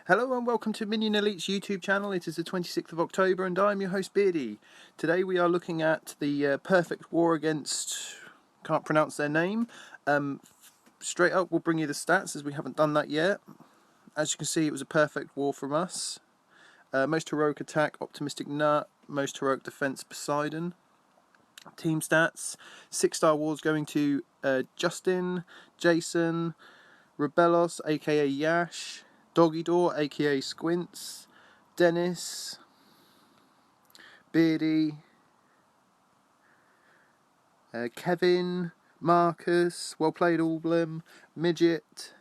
Hello and welcome to Minion Elite's YouTube channel. It is the 26th of October and I'm your host Beardy. Today we are looking at the perfect war against, can't pronounce their name. Straight up we'll bring you the stats as we haven't done that yet. As you can see, it was a perfect war from us. Most heroic attack, Optimistic Nut. Most heroic defense, Poseidon. Team stats, 6-star wars going to Justin, Jason, Rebelos aka Yash, Doggy Door aka Squints, Dennis, Beardy, Kevin, Marcus, well played all of them, Midget,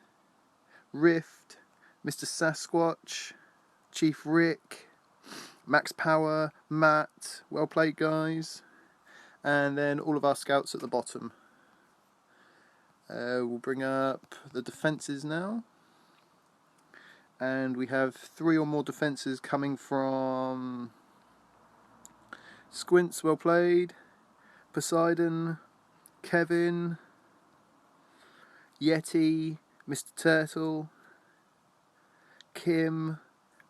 Rift, Mr. Sasquatch, Chief Rick, Max Power, Matt, well played guys, and then all of our scouts at the bottom. We'll bring up the defences now. And we have 3 or more defences coming from Squints, well played, Poseidon, Kevin, Yeti, Mr. Turtle, Kim,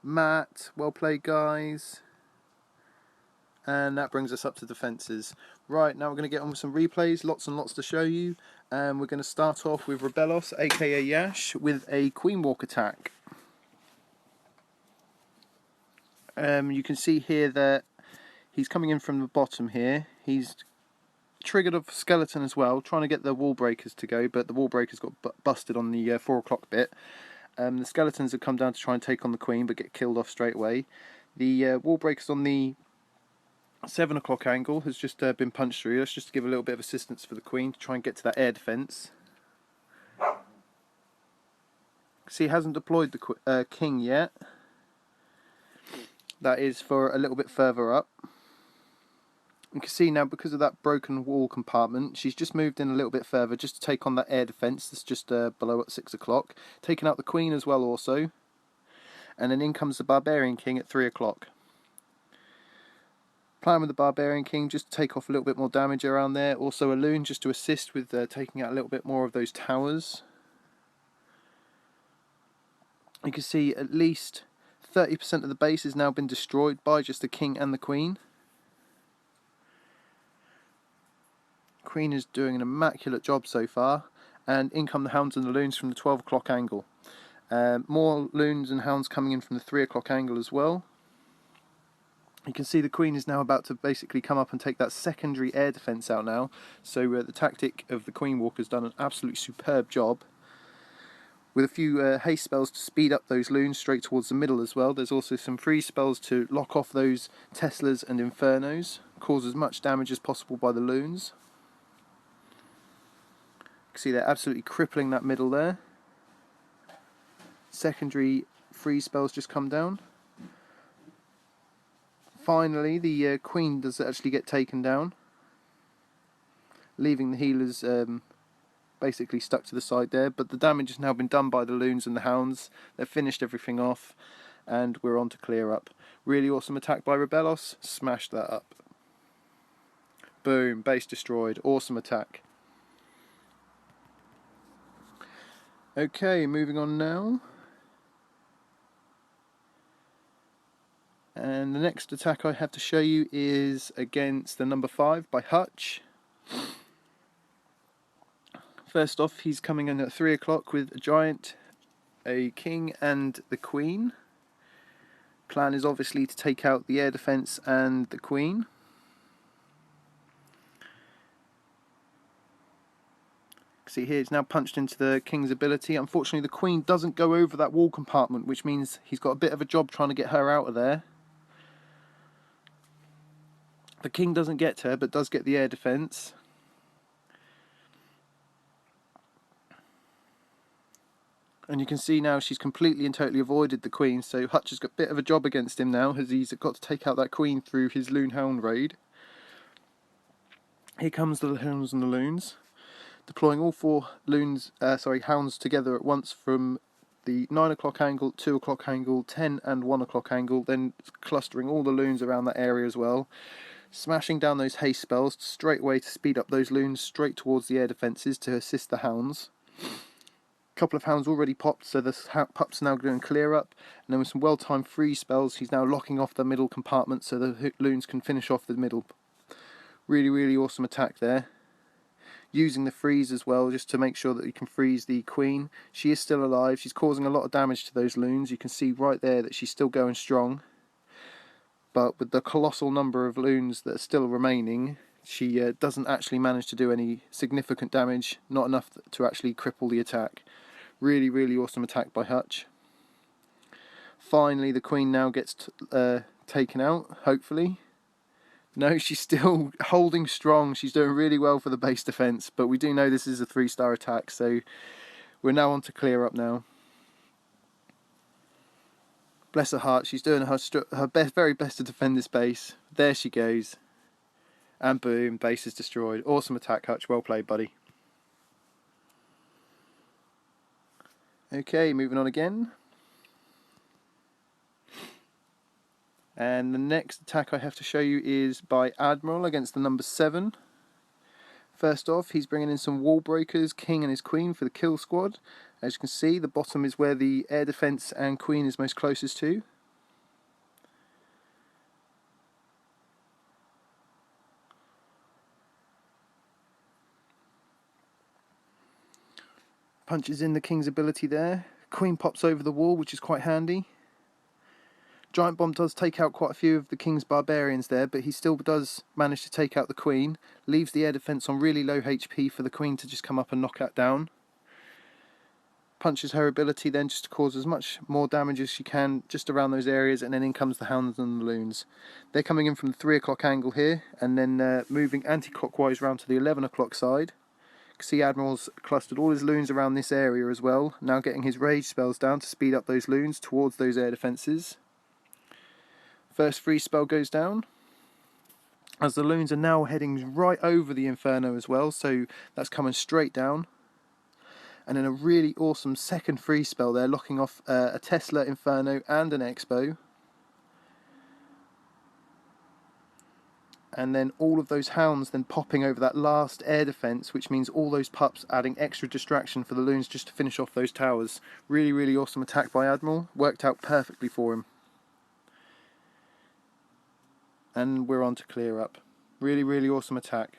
Matt, well played guys. And that brings us up to defences. Right, now we're going to get on with some replays, lots and lots to show you. And we're going to start off with Rebelos, aka Yash, with a Queen Walk attack. You can see here that he's coming in from the bottom here. He's triggered a skeleton as well, trying to get the wall breakers to go, but the wall breakers got busted on the 4 o'clock bit. The skeletons have come down to try and take on the queen, but get killed off straight away. The wall breakers on the 7 o'clock angle has just been punched through. That's just to give a little bit of assistance for the queen to try and get to that air defence. See, he hasn't deployed the king yet. That is for a little bit further up. You can see now, because of that broken wall compartment, she's just moved in a little bit further just to take on that air defence that's just below at 6 o'clock. Taking out the queen as well also. And then in comes the Barbarian King at 3 o'clock. Plan with the Barbarian King just to take off a little bit more damage around there. Also a loon just to assist with taking out a little bit more of those towers. You can see at least 30% of the base has now been destroyed by just the king and the queen. Queen is doing an immaculate job so far, and in come the hounds and the loons from the 12 o'clock angle. More loons and hounds coming in from the 3 o'clock angle as well. You can see the queen is now about to basically come up and take that secondary air defence out now, so the tactic of the Queen Walker has done an absolutely superb job. With a few haste spells to speed up those loons straight towards the middle as well. There's also some free spells to lock off those Teslas and Infernos, cause as much damage as possible by the loons. You can see they're absolutely crippling that middle there. Secondary free spells just come down. Finally, the queen does actually get taken down, leaving the healers basically stuck to the side there, but the damage has now been done by the loons and the hounds. They've finished everything off and we're on to clear up. Really awesome attack by Rebelos, smashed that up. Boom, base destroyed, awesome attack. Okay, moving on now. And the next attack I have to show you is against the number 5 by Hutch. First off, he's coming in at 3 o'clock with a giant, a king and the queen. Plan is obviously to take out the air defence and the queen. See here, it's now punched into the king's ability. Unfortunately, the queen doesn't go over that wall compartment, which means he's got a bit of a job trying to get her out of there. The king doesn't get her, but does get the air defence. And you can see now she's completely and totally avoided the queen, so Hutch has got a bit of a job against him now, as he's got to take out that queen through his loon hound raid. Here comes the hounds and the loons, deploying all 4 hounds together at once from the 9 o'clock angle, 2 o'clock angle, 10 and 1 o'clock angle, then clustering all the loons around that area as well. Smashing down those haste spells straight away to speed up those loons straight towards the air defences to assist the hounds. couple of hounds already popped, so the pups are now going to clear up, and then with some well-timed freeze spells he's now locking off the middle compartment so the loons can finish off the middle. Really awesome attack there. Using the freeze as well, just to make sure that you can freeze the queen. She is still alive, she's causing a lot of damage to those loons. You can see right there that she's still going strong, but with the colossal number of loons that are still remaining, she doesn't actually manage to do any significant damage, not enough to actually cripple the attack. Really awesome attack by Hutch. Finally the queen now gets taken out, hopefully. No, she's still holding strong. She's doing really well for the base defense, but we do know this is a 3-star attack, so we're now on to clear up now. Bless her heart, she's doing her very best to defend this base. There she goes. And boom, base is destroyed. Awesome attack, Hutch. Well played, buddy. Okay, moving on again. And the next attack I have to show you is by Admiral against the number 7. First off, he's bringing in some wall breakers, king and his queen for the kill squad. As you can see, the bottom is where the air defense and queen is most closest to. Punches in the king's ability there. Queen pops over the wall, which is quite handy. Giant Bomb does take out quite a few of the king's barbarians there, but he still does manage to take out the queen. Leaves the air defense on really low HP for the queen to just come up and knock that down. Punches her ability then just to cause as much more damage as she can just around those areas, and then in comes the hounds and the loons. They're coming in from the 3 o'clock angle here, and then moving anti-clockwise round to the 11 o'clock side. You can see Admiral's clustered all his loons around this area as well, now getting his rage spells down to speed up those loons towards those air defences. First freeze spell goes down, as the loons are now heading right over the Inferno as well, so that's coming straight down. And then a really awesome second freeze spell there, locking off a Tesla, Inferno and an Expo. And then all of those hounds then popping over that last air defense, which means all those pups adding extra distraction for the loons just to finish off those towers. Really awesome attack by Admiral, worked out perfectly for him. And we're on to clear up. Really awesome attack.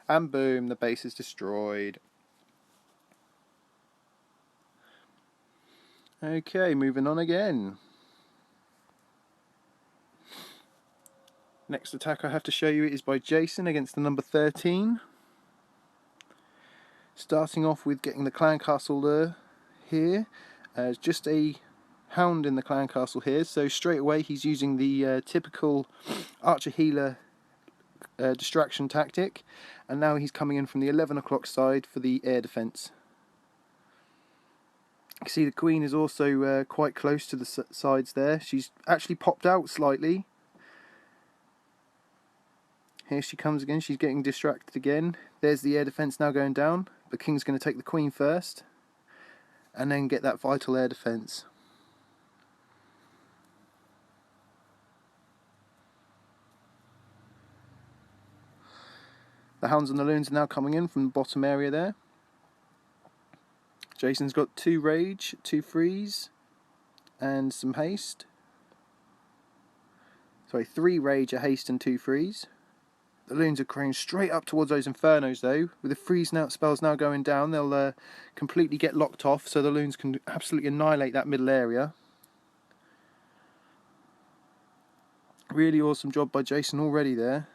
And boom, the base is destroyed. Okay, moving on again. Next attack I have to show you is by Jason against the number 13. Starting off with getting the clan castle there. Here, just a hound in the clan castle here, so straight away he's using the typical archer healer distraction tactic, and now he's coming in from the 11 o'clock side for the air defense. You can see the queen is also quite close to the sides there. She's actually popped out slightly. Here she comes again, she's getting distracted again. There's the air defense now going down. The king's going to take the queen first, and then get that vital air defense. The hounds and the loons are now coming in from the bottom area there. Jason's got 2 rage, 2 freeze, and some haste. Sorry, 3 rage, a haste and 2 freeze. The loons are craning straight up towards those infernos though. With the freeze spells now going down, they'll completely get locked off, so the loons can absolutely annihilate that middle area. Really awesome job by Jason already there.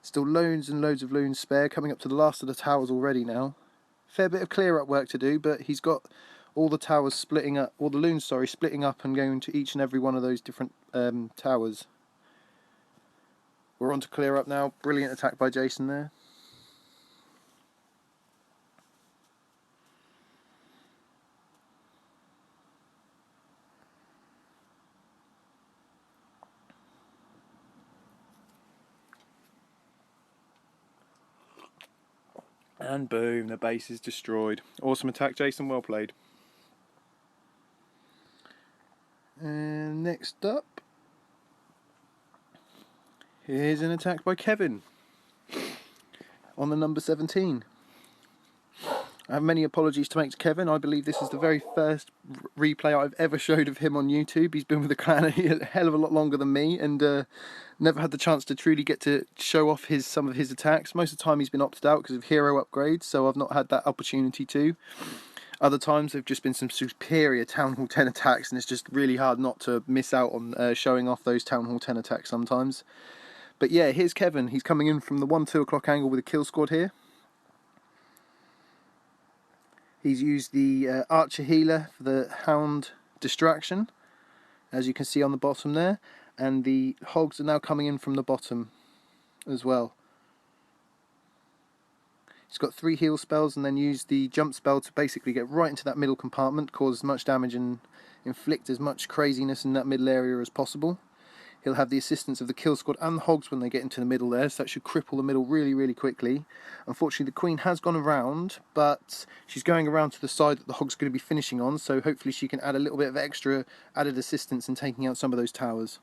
Still loads and loads of loons spare, coming up to the last of the towers already now. Fair bit of clear up work to do, but he's got all the towers splitting up, or the loons, sorry, splitting up and going to each and every one of those different towers. We're on to clear up now. Brilliant attack by Jason there. And boom, the base is destroyed. Awesome attack, Jason, well played. And next up Here's an attack by Kevin on the number 17. I have many apologies to make to Kevin. I believe this is the very first replay I've ever showed of him on YouTube. He's been with the clan a hell of a lot longer than me, and never had the chance to truly get to show off some of his attacks. Most of the time he's been opted out because of hero upgrades, so I've not had that opportunity to. Other times they've just been some superior Town Hall 10 attacks, and it's just really hard not to miss out on showing off those Town Hall 10 attacks sometimes. But yeah, here's Kevin. He's coming in from the 1-2 o'clock angle with a kill squad here. He's used the Archer Healer for the Hound distraction, as you can see on the bottom there, and the Hogs are now coming in from the bottom as well. He's got 3 heal spells and then used the jump spell to basically get right into that middle compartment, cause as much damage and inflict as much craziness in that middle area as possible. He'll have the assistance of the kill squad and the Hogs when they get into the middle there, so that should cripple the middle really, really quickly. Unfortunately, the Queen has gone around, but she's going around to the side that the Hog's going to be finishing on, so hopefully she can add a little bit of extra added assistance in taking out some of those towers.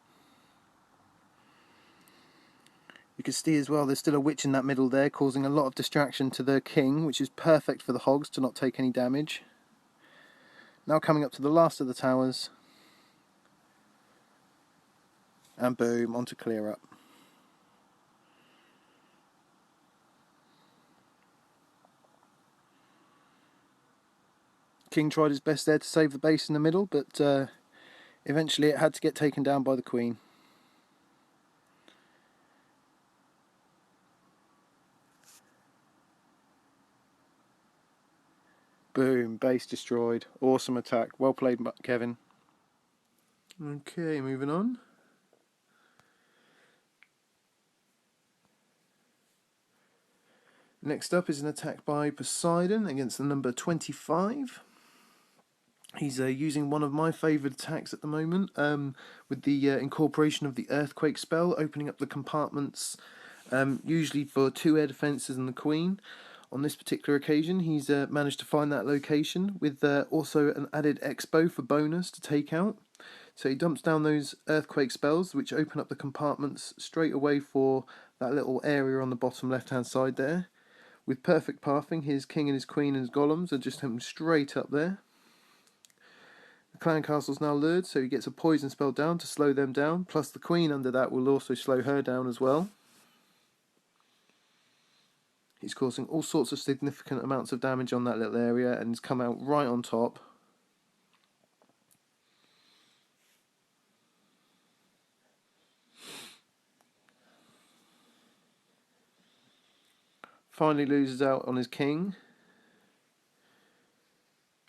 You can see as well there's still a witch in that middle there, causing a lot of distraction to the King, which is perfect for the Hogs to not take any damage. Now coming up to the last of the towers. And boom, onto clear up. King tried his best there to save the base in the middle, but eventually it had to get taken down by the Queen. Boom, base destroyed. Awesome attack. Well played, Kevin. Okay, moving on. Next up is an attack by Poseidon against the number 25. He's using one of my favourite attacks at the moment, with the incorporation of the Earthquake spell, opening up the compartments, usually for 2 air defences and the Queen. On this particular occasion, he's managed to find that location, with also an added Expo for bonus to take out. So he dumps down those Earthquake spells, which open up the compartments straight away for that little area on the bottom left-hand side there. With perfect pathing, his King and his Queen and his Golems are just him straight up there. The clan castle's now lured, so he gets a poison spell down to slow them down, plus the Queen under that will also slow her down as well. He's causing all sorts of significant amounts of damage on that little area and has come out right on top. Finally loses out on his King.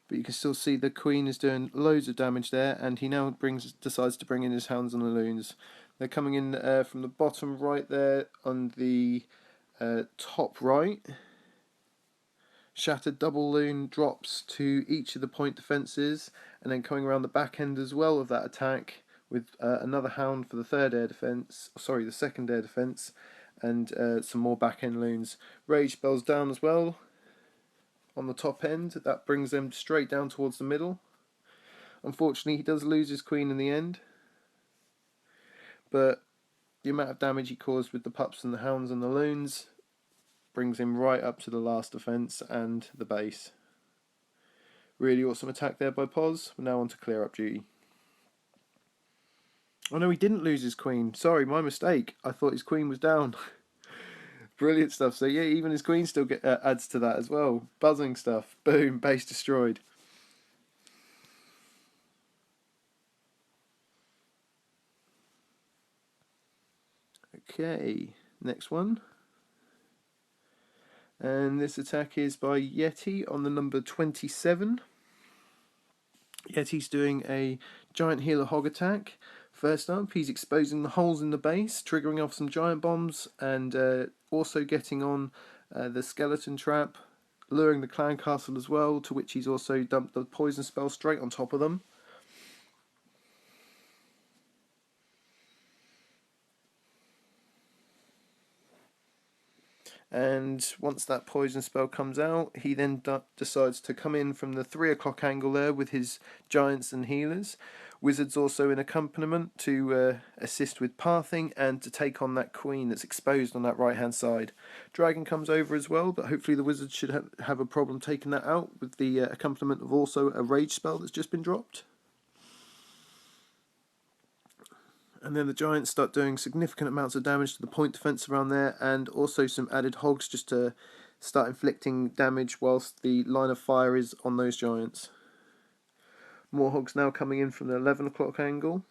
But you can still see the Queen is doing loads of damage there, and he now decides to bring in his Hounds and the Loons. They're coming in from the bottom right there on the top right. Shattered double loon drops to each of the point defences, and then coming around the back end as well of that attack with another Hound for the the second air defence, and some more back end loons. Rage spells down as well on the top end. That brings them straight down towards the middle. Unfortunately, he does lose his Queen in the end, but the amount of damage he caused with the pups and the Hounds and the loons brings him right up to the last defence and the base. Really awesome attack there by Pos. We're now on to clear up duty. Oh no, he didn't lose his Queen. Sorry, my mistake. I thought his Queen was down. Brilliant stuff. So yeah, even his Queen still adds to that as well. Buzzing stuff. Boom, base destroyed. Okay, next one. And this attack is by Yeti on the number 27. Yeti's doing a giant healer hog attack. First up, he's exposing the holes in the base, triggering off some giant bombs, and also getting on the skeleton trap, luring the clan castle as well, to which he's also dumped the poison spell straight on top of them. And once that poison spell comes out, he then decides to come in from the 3 o'clock angle there with his giants and healers. Wizards also in accompaniment to assist with pathing and to take on that queen that's exposed on that right hand side. Dragon comes over as well, but hopefully the wizards should have a problem taking that out with the accompaniment of also a rage spell that's just been dropped. And then the giants start doing significant amounts of damage to the point defense around there, and also some added hogs just to start inflicting damage whilst the line of fire is on those giants. More hogs now coming in from the 11 o'clock angle,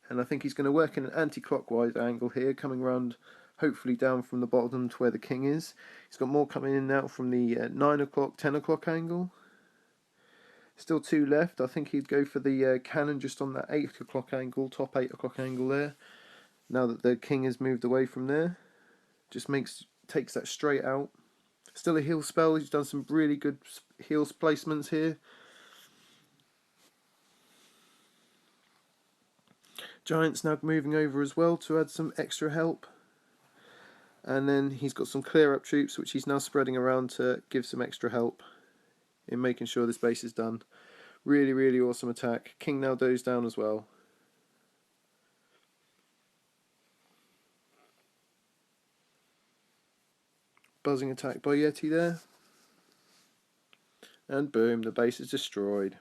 and I think he's going to work in an anti-clockwise angle here, coming around hopefully down from the bottom to where the king is. He's got more coming in now from the 9 o'clock, 10 o'clock angle. Still 2 left. I think he'd go for the cannon just on that 8 o'clock angle, top 8 o'clock angle there. Now that the king has moved away from there, just takes that straight out. Still a heal spell. He's done some really good heals placements here. Giants now moving over as well to add some extra help. And then he's got some clear up troops which he's now spreading around to give some extra help in making sure this base is done. Really, really awesome attack. King now goes down as well. Buzzing attack by Yeti there. And boom, the base is destroyed.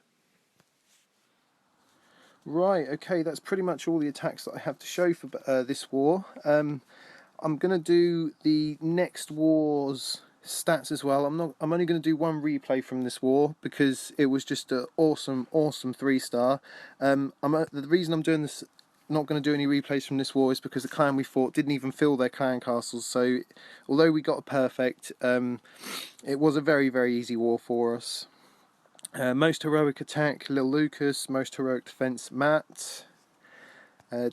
Right, okay, that's pretty much all the attacks that I have to show for this war. I'm going to do the next war's stats as well. I'm only going to do one replay from this war because it was just an awesome 3-star. The reason I'm doing this, not going to do any replays from this war, is because the clan we fought didn't even fill their clan castles. So although we got a perfect, it was a very, very easy war for us. Most heroic attack, Lil Lucas. Most heroic defense, Matt.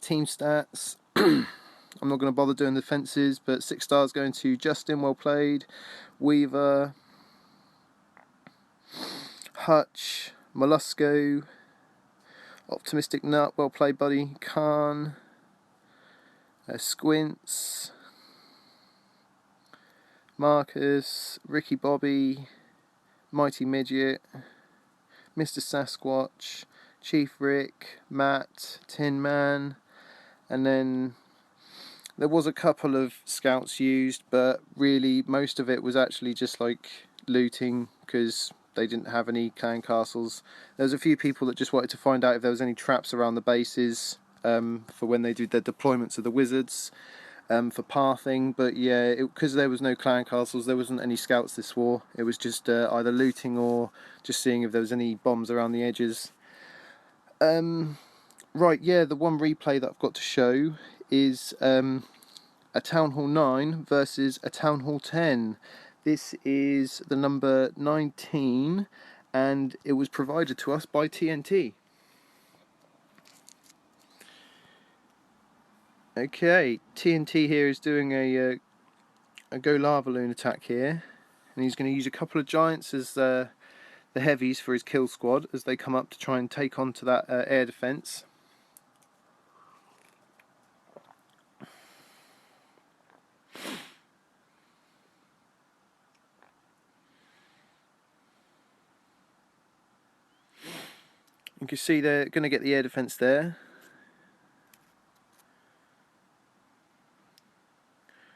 Team stats. I'm not going to bother doing the defences, but 6 stars going to Justin, well played. Weaver. Hutch. Mollusco. Optimistic Nut, well played buddy. Khan. Squints. Marcus. Ricky Bobby. Mighty Midget. Mr. Sasquatch. Chief Rick. Matt. Tin Man. And then there was a couple of scouts used, but really most of it was actually just like looting because they didn't have any clan castles. There was a few people that just wanted to find out if there was any traps around the bases for when they do their deployments of the wizards, for pathing. But yeah, because there was no clan castles, there wasn't any scouts this war. It was just either looting or just seeing if there was any bombs around the edges. Right, yeah, the one replay that I've got to show is a Town Hall 9 versus a Town Hall 10. This is the number 19 and it was provided to us by TNT. Okay, TNT here is doing a Go Lava Loon attack here, and he's going to use a couple of giants as the heavies for his kill squad as they come up to try and take on to that air defense. You can see they're going to get the air defense there.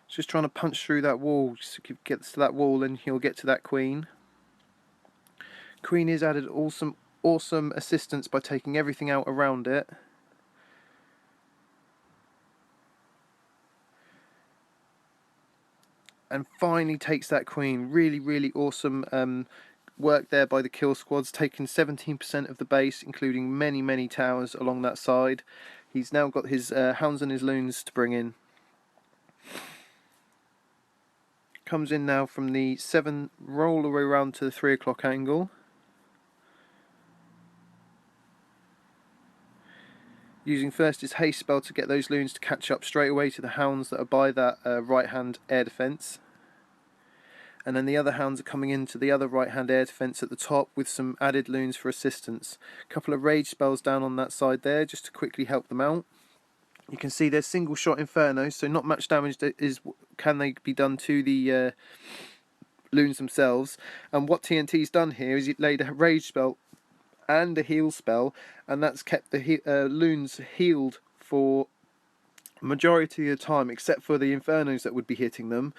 Just trying to punch through that wall. Just gets to that wall and he'll get to that queen. Queen is added awesome assistance by taking everything out around it. And finally takes that queen. Really, really awesome work there by the kill squads, taking 17% of the base, including many, many towers along that side. He's now got his hounds and his loons to bring in. Comes in now from the 7, roll the way around to the 3 o'clock angle. Using first his haste spell to get those loons to catch up straight away to the hounds that are by that right hand air defence. And then the other hounds are coming into the other right hand air defence at the top with some added loons for assistance. A couple of rage spells down on that side there just to quickly help them out. You can see they're single shot infernos, so not much damage can they be done to the loons themselves. And what TNT's done here is it laid a rage spell and a heal spell, and that's kept the loons healed for majority of the time, except for the infernos that would be hitting them,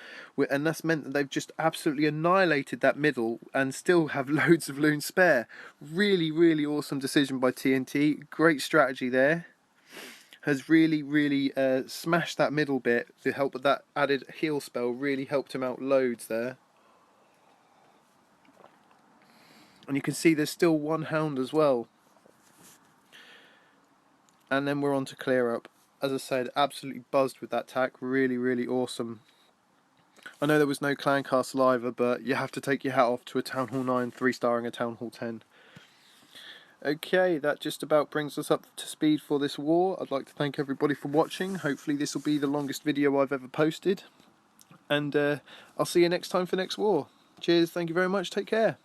and that's meant that they've just absolutely annihilated that middle and still have loads of loons spare. Really, really awesome decision by TNT. Great strategy there. Has really smashed that middle bit to help with that added heal spell. Really helped him out loads there. And you can see there's still one hound as well. And then we're on to clear up. As I said, absolutely buzzed with that tack. Really awesome. I know there was no clan castle either, but you have to take your hat off to a Town Hall 9 3-starring a Town Hall 10. Okay, that just about brings us up to speed for this war. I'd like to thank everybody for watching. Hopefully this will be the longest video I've ever posted. And I'll see you next time for next war. Cheers, thank you very much, take care.